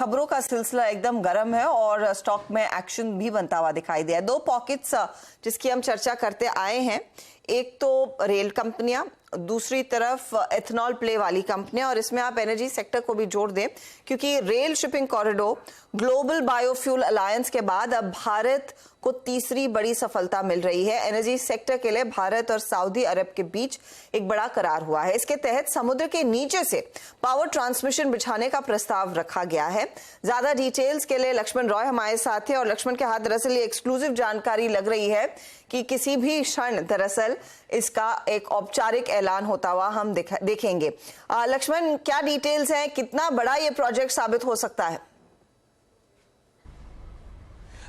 खबरों का सिलसिला एकदम गर्म है और स्टॉक में एक्शन भी बनता हुआ दिखाई दिया है। दो पॉकेट्स जिसकी हम चर्चा करते आए हैं, एक तो रेल कंपनियां, दूसरी तरफ एथनॉल प्ले वाली कंपनियां, और इसमें आप एनर्जी सेक्टर को भी जोड़ दें क्योंकि rail shipping corridor global biofuel alliance के बाद अब भारत को तीसरी बड़ी सफलता मिल रही है। एनर्जी सेक्टर के लिए भारत और सऊदी अरब के बीच एक बड़ा करार हुआ है। इसके तहत समुद्र के नीचे से पावर ट्रांसमिशन बिछाने का प्रस्ताव रखा गया है। ज्यादा डिटेल्स के लिए लक्ष्मण रॉय हमारे साथ है और लक्ष्मण के हाथ दरअसल ये एक्सक्लूसिव जानकारी लग रही है कि किसी भी क्षण दरअसल इसका एक औपचारिक ऐलान होता हुआ हम देखेंगे। लक्ष्मण, क्या डिटेल्स हैं, कितना बड़ा ये प्रोजेक्ट साबित हो सकता है?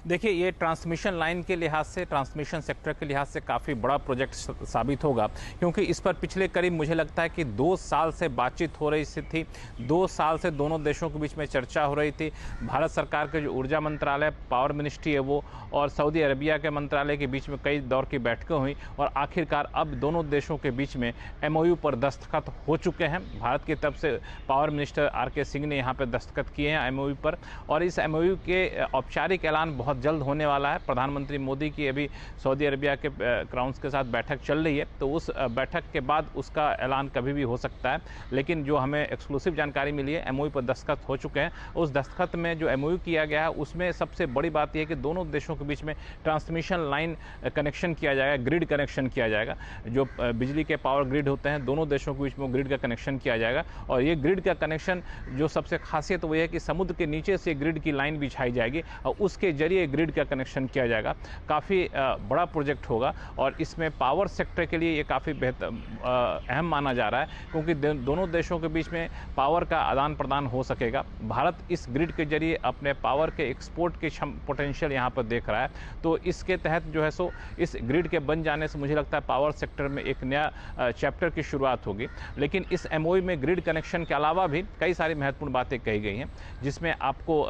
देखिए, ये ट्रांसमिशन लाइन के लिहाज से, ट्रांसमिशन सेक्टर के लिहाज से काफ़ी बड़ा प्रोजेक्ट साबित होगा, क्योंकि इस पर पिछले करीब मुझे लगता है कि 2 साल से बातचीत हो रही थी। 2 साल से दोनों देशों के बीच में चर्चा हो रही थी। भारत सरकार के जो ऊर्जा मंत्रालय, पावर मिनिस्ट्री है वो, और सऊदी अरबिया के मंत्रालय के बीच में कई दौर की बैठकें हुई और आखिरकार अब दोनों देशों के बीच में MOU पर दस्तखत हो चुके हैं। भारत की तरफ से पावर मिनिस्टर RK सिंह ने यहाँ पर दस्तखत किए हैं MOU पर, और इस MOU के औपचारिक ऐलान बहुत जल्द होने वाला है। प्रधानमंत्री मोदी की अभी सऊदी अरबिया के क्राउन्स के साथ बैठक चल रही है, तो उस बैठक के बाद उसका ऐलान कभी भी हो सकता है। लेकिन जो हमें एक्सक्लूसिव जानकारी मिली है, MOU पर दस्तखत हो चुके हैं। उस दस्तखत में जो MOU किया गया है उसमें सबसे बड़ी बात यह है कि दोनों देशों के बीच में ट्रांसमिशन लाइन कनेक्शन किया जाएगा, ग्रिड कनेक्शन किया जाएगा। जो बिजली के पावर ग्रिड होते हैं, दोनों देशों के बीच में ग्रिड का कनेक्शन किया जाएगा। और ये ग्रिड का कनेक्शन जो सबसे खासियत वो है कि समुद्र के नीचे से ग्रिड की लाइन बिछाई जाएगी और उसके जरिए ग्रिड का कनेक्शन किया जाएगा। काफ़ी बड़ा प्रोजेक्ट होगा और इसमें पावर सेक्टर के लिए ये काफ़ी अहम माना जा रहा है, क्योंकि दोनों देशों के बीच में पावर का आदान प्रदान हो सकेगा। भारत इस ग्रिड के जरिए अपने पावर के एक्सपोर्ट के पोटेंशियल यहाँ पर देख रहा है, तो इसके तहत जो है सो इस ग्रिड के बन जाने से मुझे लगता है पावर सेक्टर में एक नया चैप्टर की शुरुआत होगी। लेकिन इस MOU में ग्रिड कनेक्शन के अलावा भी कई सारी महत्वपूर्ण बातें कही गई हैं, जिसमें आपको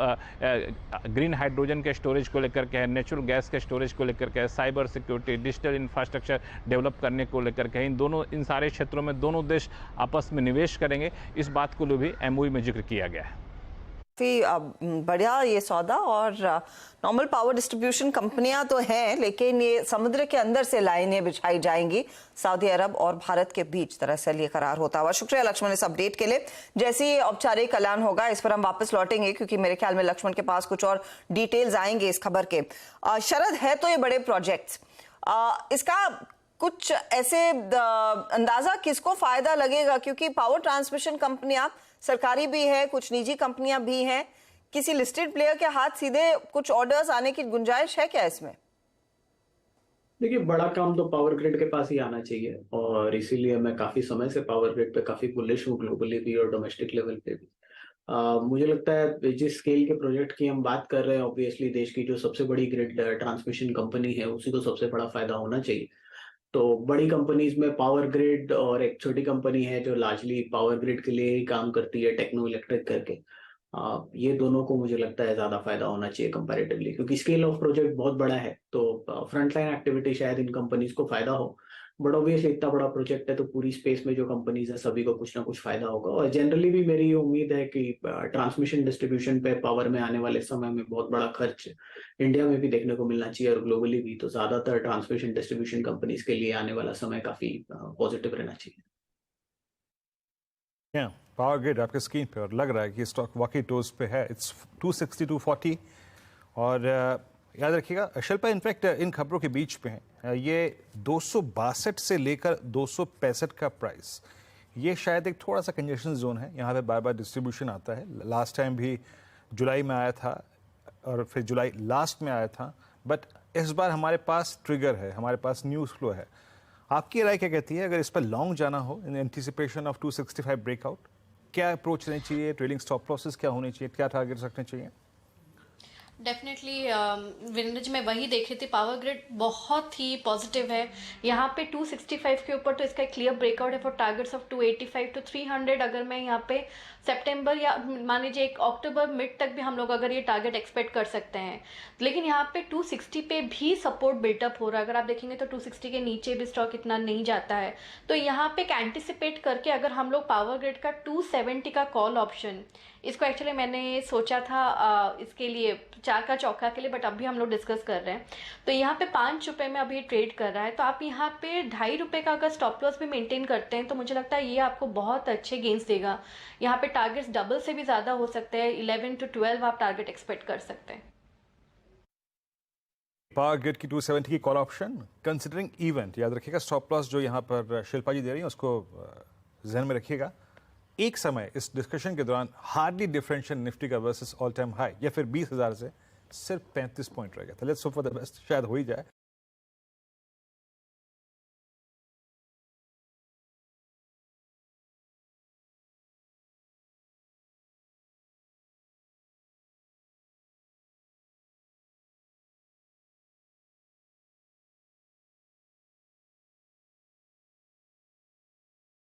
ग्रीन हाइड्रोजन के स्टोरेज को लेकर के, नेचुरल गैस के स्टोरेज को लेकर के, cyber security, digital infrastructure develop करने को लेकर के, इन सारे क्षेत्रों में दोनों देश आपस में निवेश करेंगे, इस बात को भी MOU में जिक्र किया गया है। बढ़िया ये सौदा, और नॉर्मल पावर डिस्ट्रीब्यूशन कंपनियां तो हैं, लेकिन ये समुद्र के अंदर से लाइनें बिछाई जाएंगी सऊदी अरब और भारत के बीच। दरअसल ये करार होता हुआ। शुक्रिया लक्ष्मण इस अपडेट के लिए। जैसे ही औपचारिक ऐलान होगा इस पर हम वापस लौटेंगे, क्योंकि मेरे ख्याल में लक्ष्मण के पास कुछ और डिटेल्स आएंगे इस खबर के। शरद, है तो ये बड़े प्रोजेक्ट्स, इसका कुछ ऐसे अंदाजा किसको फायदा लगेगा? क्योंकि पावर ट्रांसमिशन कंपनियां सरकारी भी है, कुछ निजी कंपनियां भी हैं। किसी लिस्टेड प्लेयर के हाथ सीधे कुछ ऑर्डर्स आने की गुंजाइश है क्या इसमें? देखिए, बड़ा काम तो पावर ग्रिड के पास ही आना चाहिए और इसीलिए मैं काफी समय से पावर ग्रिड पे काफी बुलिश हूँ, ग्लोबली भी और डोमेस्टिक लेवल पे भी। मुझे लगता है जिस स्केल के प्रोजेक्ट की हम बात कर रहे हैं, ऑब्वियसली देश की जो सबसे बड़ी ग्रिड ट्रांसमिशन कंपनी है उसी को सबसे बड़ा फायदा होना चाहिए। तो बड़ी कंपनीज में पावर ग्रिड और एक छोटी कंपनी है जो लार्जली पावर ग्रिड के लिए ही काम करती है, टेक्नो इलेक्ट्रिक करके। ये दोनों को मुझे लगता है ज्यादा फायदा होना चाहिए कंपैरेटिवली, क्योंकि स्केल ऑफ प्रोजेक्ट बहुत बड़ा है। तो फ्रंट लाइन एक्टिविटी शायद इन कंपनीज को फायदा हो, बट ऑब्वियसली इतना बड़ा प्रोजेक्ट है तो पूरी स्पेस में जो कंपनीज है सभी को कुछ ना कुछ फायदा होगा। और जनरली भी मेरी ये उम्मीद है कि ट्रांसमिशन डिस्ट्रीब्यूशन पे पावर में आने वाले समय में बहुत बड़ा खर्च इंडिया में भी देखने को मिलना चाहिए और ग्लोबली भी। तो ज्यादातर ट्रांसमिशन डिस्ट्रीब्यूशन कंपनीज के लिए आने वाला समय काफी पॉजिटिव रहना चाहिए। पावर ग्रिड आपके स्क्रीन पे और लग रहा है कि स्टॉक वाकई टोज पे है। इट्स 260-240 और याद रखिएगा शिल्पा, इनफैक्ट इन खबरों के बीच में है ये 262 से लेकर 265 का प्राइस, ये शायद एक थोड़ा सा कंजेशन जोन है। यहाँ पे बार बार डिस्ट्रीब्यूशन आता है। लास्ट टाइम भी जुलाई में आया था और फिर जुलाई लास्ट में आया था, बट इस बार हमारे पास ट्रिगर है, हमारे पास न्यूज़ फ्लो है। आपकी राय क्या कहती है? अगर इस पर लॉन्ग जाना हो इन एंटीसिपेशन ऑफ 265 ब्रेकआउट, क्या अप्रोच रहनी चाहिए? ट्रेडिंग स्टॉप लॉसेस क्या होनी चाहिए? क्या टारगेट रखने चाहिए? डेफिनेटली वीरेंद्र जी, मैं वही देख रही थी। पावर ग्रिड बहुत ही पॉजिटिव है। यहाँ पे 265 के ऊपर तो इसका क्लियर ब्रेकआउट है फॉर टारगेट्स ऑफ 285 to 300। अगर मैं यहाँ पे सितंबर या मान लीजिए 1 अक्टूबर मिड तक भी हम लोग अगर ये टारगेट एक्सपेक्ट कर सकते हैं। लेकिन यहाँ पे 260 पे भी सपोर्ट बिल्टअप हो रहा है। अगर आप देखेंगे तो 260 के नीचे भी स्टॉक इतना नहीं जाता है। तो यहाँ पे एंटिसिपेट करके अगर हम लोग पावर ग्रिड का 270 का कॉल ऑप्शन, इसको एक्चुअली मैंने सोचा था इसके लिए 4 का चौका के लिए, बट अभी हम लोग डिस्कस कर रहे हैं। तो यहाँ पे 5 रुपये में अभी ट्रेड कर रहा है। तो आप यहाँ पे 2.5 रुपये का अगर स्टॉप लॉस भी मेंटेन करते हैं तो मुझे लगता है ये आपको बहुत अच्छे गेंस देगा। यहाँ पे टारगेट्स डबल से भी ज़्यादा हो सकते हैं, 11 to 12 आप टारगेट एक्सपेक्ट कर सकते हैं। पावर ग्रिड की 270 की कॉल ऑप्शन कंसिडरिंग इवेंट, याद रखिएगा स्टॉप लॉस जो यहाँ पर शिल्पा जी दे रही हैं उसको जहन में रखिएगा। एक समय इस डिस्कशन के दौरान हार्डली डिफरेंशियल निफ्टी का वर्सेस ऑल टाइम हाई या फिर 20,000 से सिर्फ 35 पॉइंट रहेगा। तो let's hope for the best, शायद हो ही जाए।